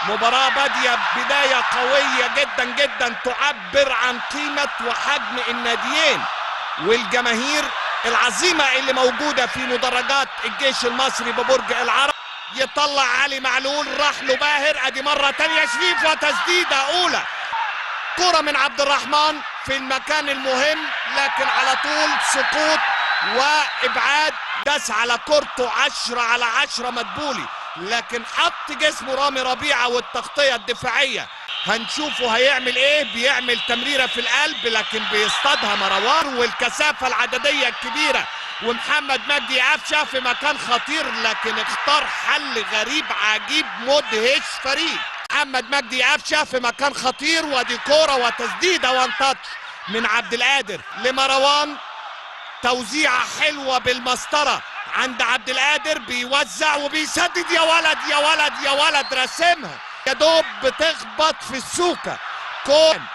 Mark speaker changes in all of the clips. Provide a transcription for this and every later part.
Speaker 1: مباراة بادية بداية قوية جدا جدا تعبر عن قيمة وحجم الناديين والجماهير العظيمة اللي موجودة في مدرجات الجيش المصري ببرج العرب. يطلع علي معلول، راح له باهر، ادي مرة تانية شريف وتسديدة اولى. كرة من عبد الرحمن في المكان المهم لكن على طول سقوط وابعاد. داس على كورته 10/10 مدبولي، لكن حط جسمه رامي ربيعة والتغطية الدفاعية. هنشوفه هيعمل ايه. بيعمل تمريرة في القلب لكن بيصطادها مروان، والكثافة العددية الكبيرة ومحمد مجدي قفشه في مكان خطير لكن اختار حل غريب عجيب مدهش فريد. محمد مجدي قفشه في مكان خطير، ودي كوره وتسديده وان تاتش من عبد القادر لمروان. توزيعه حلوه بالمسطره عند عبد القادر، بيوزع وبيسدد. يا ولد يا ولد يا ولد، راسمها يا دوب بتخبط في السوكه. كون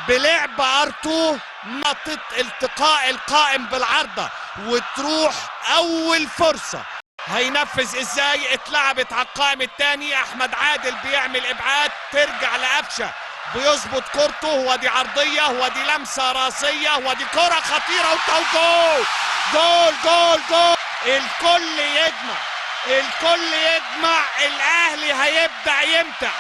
Speaker 1: بلعب ارتو نقطة التقاء القائم بالعارضة وتروح اول فرصة. هينفذ ازاي؟ اتلعبت على القائم الثاني. احمد عادل بيعمل ابعاد، ترجع لقفشه بيظبط كورته، ودي عرضية ودي لمسة راسية ودي كرة خطيرة وجول جول جول جول. الكل يجمع الكل يجمع. الاهلي هيبدأ يمتع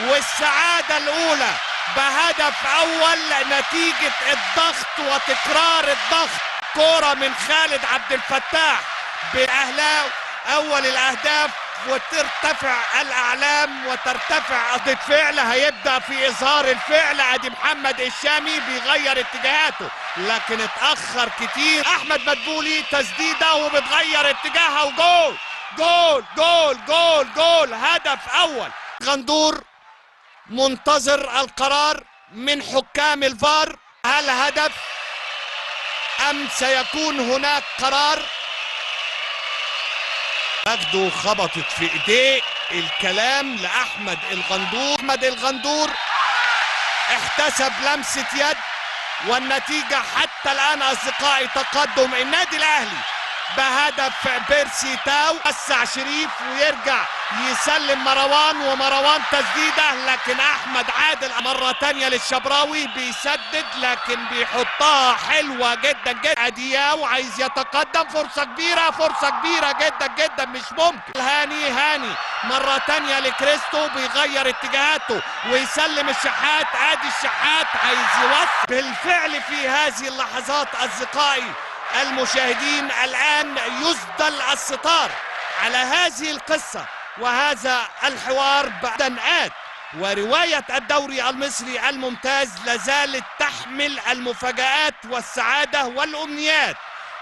Speaker 1: والسعادة الاولى بهدف اول نتيجة الضغط وتكرار الضغط. كرة من خالد عبد الفتاح باهلاوي، اول الاهداف وترتفع الاعلام وترتفع ردة فعل. هيبدأ في اظهار الفعل. ادي محمد الشامي بيغير اتجاهاته لكن اتأخر كتير. احمد مدبولي تسديدة وبتغير اتجاهها وجول جول جول جول جول. هدف اول. غندور منتظر القرار من حكام الفار، هل هدف ام سيكون هناك قرار؟ اخده خبطت في ايديه. الكلام لاحمد الغندور. احمد الغندور احتسب لمسة يد، والنتيجة حتى الان اصدقائي تقدم النادي الاهلي بهدف. بيرسي تاو وسع شريف ويرجع يسلم مروان، ومروان تسديده لكن احمد عادل مرة تانية للشبراوي بيسدد لكن بيحطها حلوة جدا جدا. ادياو عايز يتقدم، فرصة كبيرة فرصة كبيرة جدا جدا مش ممكن. هاني مرة تانية لكريستو بيغير اتجاهاته ويسلم الشحات. ادي الشحات عايز يوصل. بالفعل في هذه اللحظات اصدقائي المشاهدين الآن يسدل الستار على هذه القصة وهذا الحوار بعد أن ورواية الدوري المصري الممتاز لازالت تحمل المفاجآت والسعادة والأمنيات